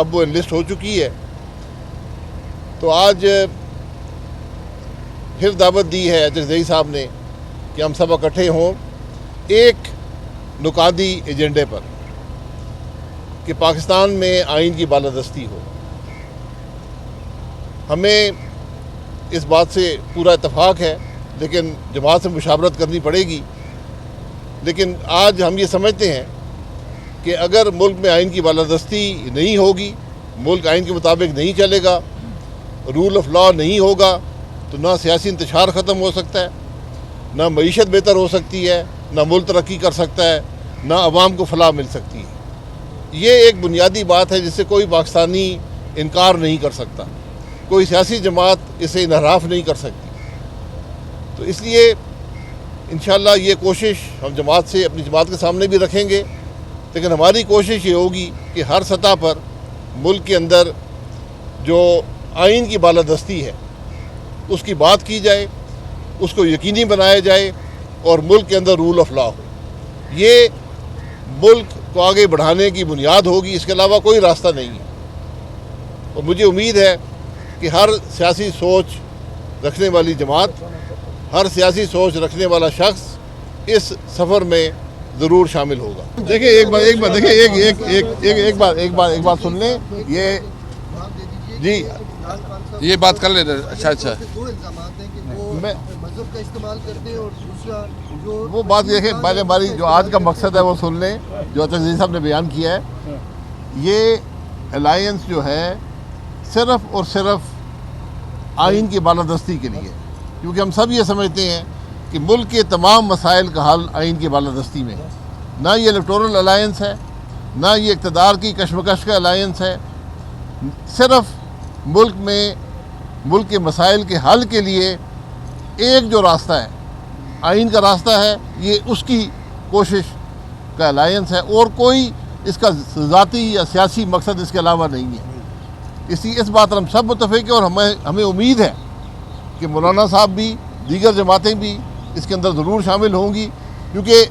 اب وہ انلسٹ ہو چکی ہے، تو آج پھر دعوت دی ہے چغزئی صاحب نے کہ ہم سب اکٹھے ہوں ایک نکاتی ایجنڈے پر کہ پاکستان میں آئین کی بالادستی ہو۔ ہمیں اس بات سے پورا اتفاق ہے، لیکن جماعت سے مشاورت کرنی پڑے گی۔ لیکن آج ہم یہ سمجھتے ہیں کہ اگر ملک میں آئین کی بالادستی نہیں ہوگی، ملک آئین کے مطابق نہیں چلے گا، رول آف لا نہیں ہوگا، تو نہ سیاسی انتشار ختم ہو سکتا ہے، نہ معیشت بہتر ہو سکتی ہے، نہ ملک ترقی کر سکتا ہے، نہ عوام کو فلاح مل سکتی ہے۔ یہ ایک بنیادی بات ہے جس سے کوئی پاکستانی انکار نہیں کر سکتا، کوئی سیاسی جماعت اسے انحراف نہیں کر سکتی۔ تو اس لیے انشاءاللہ یہ کوشش ہم جماعت سے اپنی جماعت کے سامنے بھی رکھیں گے، لیکن ہماری کوشش یہ ہوگی کہ ہر سطح پر ملک کے اندر جو آئین کی بالادستی ہے اس کی بات کی جائے، اس کو یقینی بنایا جائے اور ملک کے اندر رول آف لا ہو۔ یہ ملک کو آگے بڑھانے کی بنیاد ہوگی، اس کے علاوہ کوئی راستہ نہیں ہے۔ اور مجھے امید ہے کہ ہر سیاسی سوچ رکھنے والی جماعت، ہر سیاسی سوچ رکھنے والا شخص اس سفر میں ضرور شامل ہوگا۔ دیکھیں ایک بات سن لیں، یہ جی یہ بات کر لیتے ہیں۔ اچھا دو الزامات ہیں کہ وہ مذہب کا استعمال کرتے ہیں اور دوسرا جو وہ بات دیکھیں، پہلے ہماری جو آج کا مقصد ہے وہ سن لیں جو چغزئی صاحب نے بیان کیا ہے۔ یہ الائنس جو ہے صرف اور صرف آئین کی بالادستی کے لیے، کیونکہ ہم سب یہ سمجھتے ہیں کہ ملک کے تمام مسائل کا حل آئین کی بالادستی میں ہے۔ نہ یہ الیکٹورل الائنس ہے، نہ یہ اقتدار کی کشمکش کا الائنس ہے، صرف ملک کے مسائل کے حل کے لیے ایک جو راستہ ہے، آئین کا راستہ ہے، یہ اس کی کوشش کا الائنس ہے، اور کوئی اس کا ذاتی یا سیاسی مقصد اس کے علاوہ نہیں ہے۔ اس بات پر ہم سب متفق ہیں، اور ہمیں امید ہے کہ مولانا صاحب بھی، دیگر جماعتیں بھی اس کے اندر ضرور شامل ہوں گی، کیونکہ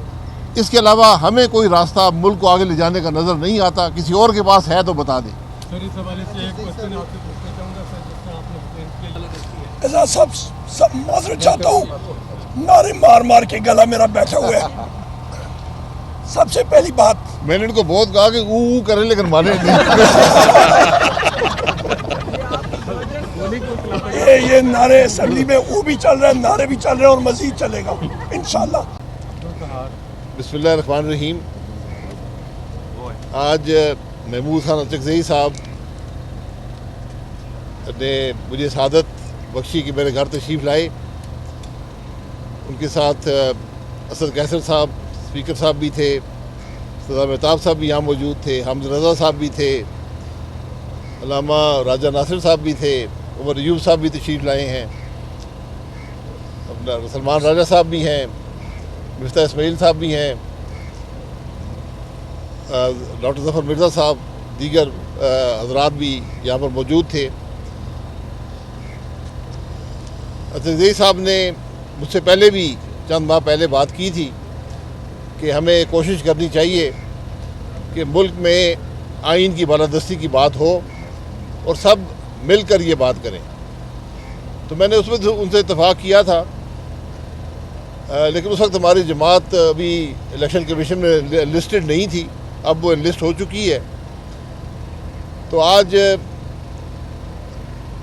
اس کے علاوہ ہمیں کوئی راستہ ملک کو آگے لے جانے کا نظر نہیں آتا۔ کسی اور کے پاس ہے تو بتا دیں۔ سر اس حوالے سے ایک کوشچن آپ سے پوچھنا چاہوں گا سر، جس طرح آپ نے ایکسپلین کیا۔ اعزاز سب معذرت چاہتا ہوں، نعرے مار کے گلا میرا بیٹھا ہوا ہے۔ سب سے پہلی بات، میں نے ان کو بہت کہا کہ او کریں لیکن مانے نہیں۔ یہ نعرے اسمبلی میں وہ بھی چل رہے ہیں، نعرے بھی چل رہے ہیں، اور مزید چلے گا انشاءاللہ۔ بسم اللہ الرحمن الرحیم۔ آج محمود خان چغزئی صاحب نے مجھے سعادت بخشی کہ میرے گھر تشریف لائے۔ ان کے ساتھ اسد قیصر صاحب اسپیکر صاحب بھی تھے، سردار مہتاب صاحب بھی یہاں موجود تھے، حامد رضا صاحب بھی تھے، علامہ راجہ ناصر صاحب بھی تھے، عمر ایوب صاحب بھی تشریف لائے ہیں، اپنا سلمان راجہ صاحب بھی ہیں، مفتاح اسماعیل صاحب بھی ہیں، ڈاکٹر ظفر مرزا صاحب، دیگر حضرات بھی یہاں پر موجود تھے۔ چغزئی صاحب نے مجھ سے پہلے بھی چند ماہ پہلے بات کی تھی کہ ہمیں کوشش کرنی چاہیے کہ ملک میں آئین کی بالادستی کی بات ہو اور سب مل کر یہ بات کریں۔ تو میں نے اس میں ان سے اتفاق کیا تھا، لیکن اس وقت ہماری جماعت ابھی الیکشن کمیشن میں لسٹڈ نہیں تھی، اب وہ لسٹ ہو چکی ہے۔ تو آج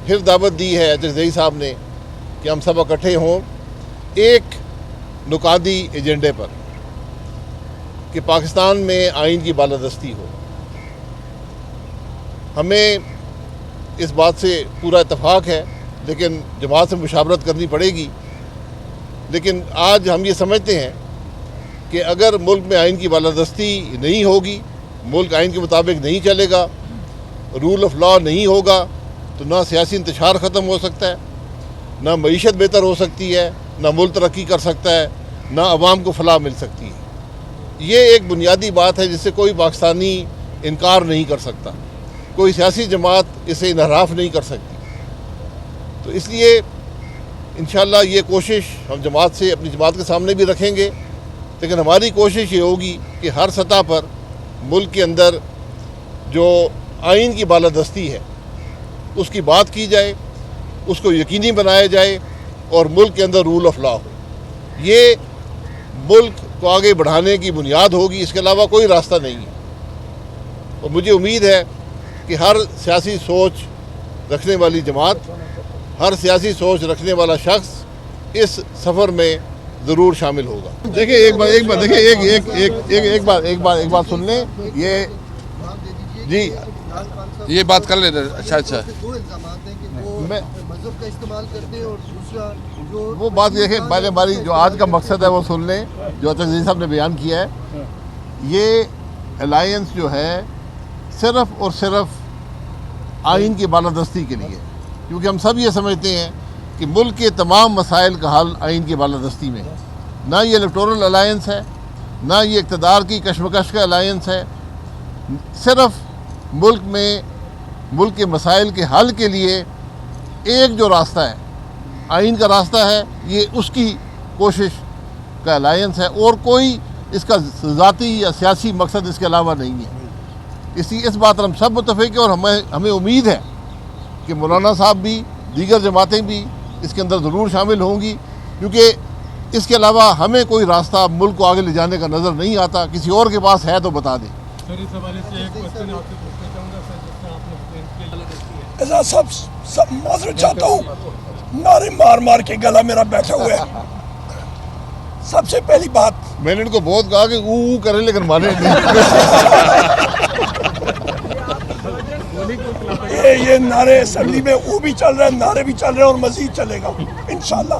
پھر دعوت دی ہے چغزئی صاحب نے کہ ہم سب اکٹھے ہوں ایک نکاتی ایجنڈے پر کہ پاکستان میں آئین کی بالادستی ہو۔ ہمیں اس بات سے پورا اتفاق ہے، لیکن جماعت سے مشاورت کرنی پڑے گی۔ لیکن آج ہم یہ سمجھتے ہیں کہ اگر ملک میں آئین کی بالادستی نہیں ہوگی، ملک آئین کے مطابق نہیں چلے گا، رول آف لا نہیں ہوگا، تو نہ سیاسی انتشار ختم ہو سکتا ہے، نہ معیشت بہتر ہو سکتی ہے، نہ ملک ترقی کر سکتا ہے، نہ عوام کو فلاح مل سکتی ہے۔ یہ ایک بنیادی بات ہے جس سے کوئی پاکستانی انکار نہیں کر سکتا، کوئی سیاسی جماعت اسے انحراف نہیں کر سکتی۔ تو اس لیے انشاءاللہ یہ کوشش ہم جماعت سے اپنی جماعت کے سامنے بھی رکھیں گے، لیکن ہماری کوشش یہ ہوگی کہ ہر سطح پر ملک کے اندر جو آئین کی بالادستی ہے اس کی بات کی جائے، اس کو یقینی بنایا جائے اور ملک کے اندر رول آف لا ہو. یہ ملک کو آگے بڑھانے کی بنیاد ہوگی، اس کے علاوہ کوئی راستہ نہیں ہے. اور مجھے امید ہے کہ ہر سیاسی سوچ رکھنے والی جماعت، ہر سیاسی سوچ رکھنے والا شخص اس سفر میں ضرور شامل ہوگا. دیکھیں ایک بات سن لیں. یہ جی یہ بات کر لیتے. اچھا اچھا. دو الزامات ہیں کہ وہ مذہب کا استعمال کرتے ہیں اور دوسرا جو وہ بات دیکھیں، پہلے ہماری جو آج کا مقصد ہے وہ سن لیں جو عزیز صاحب نے بیان کیا ہے. یہ الائنس جو ہے صرف اور صرف آئین کی بالادستی کے لیے، کیونکہ ہم سب یہ سمجھتے ہیں کہ ملک کے تمام مسائل کا حل آئین کی بالادستی میں ہے. نہ یہ الیکٹورل الائنس ہے، نہ یہ اقتدار کی کشمکش کا الائنس ہے. صرف ملک کے مسائل کے حل کے لیے ایک جو راستہ ہے، آئین کا راستہ ہے، یہ اس کی کوشش کا الائنس ہے، اور کوئی اس کا ذاتی یا سیاسی مقصد اس کے علاوہ نہیں ہے. اس بات پر ہم سب متفق ہیں، اور ہمیں امید ہے کہ مولانا صاحب بھی، دیگر جماعتیں بھی اس کے اندر ضرور شامل ہوں گی، کیونکہ اس کے علاوہ ہمیں کوئی راستہ ملک کو آگے لے جانے کا نظر نہیں آتا. کسی اور کے پاس ہے تو بتا دیں. سر اس حوالے سے ایک کوشچن آپ سے پوچھنا چاہوں گا سر، جس طرح آپ نے ایکسپلین کیا بالادستی ہے. اعزاز سب معذرت چاہتا ہوں، نعرے مار مار کے گلا میرا بیٹھا ہوا ہے. سب سے پہلی بات، میں نے ان کو بہت کہا کہ او کریں لیکن مانے نہیں. یہ نعرے اسمبلی میں وہ بھی چل رہا ہے، نعرے بھی چل رہے ہیں اور مزید چلے گا انشاءاللہ.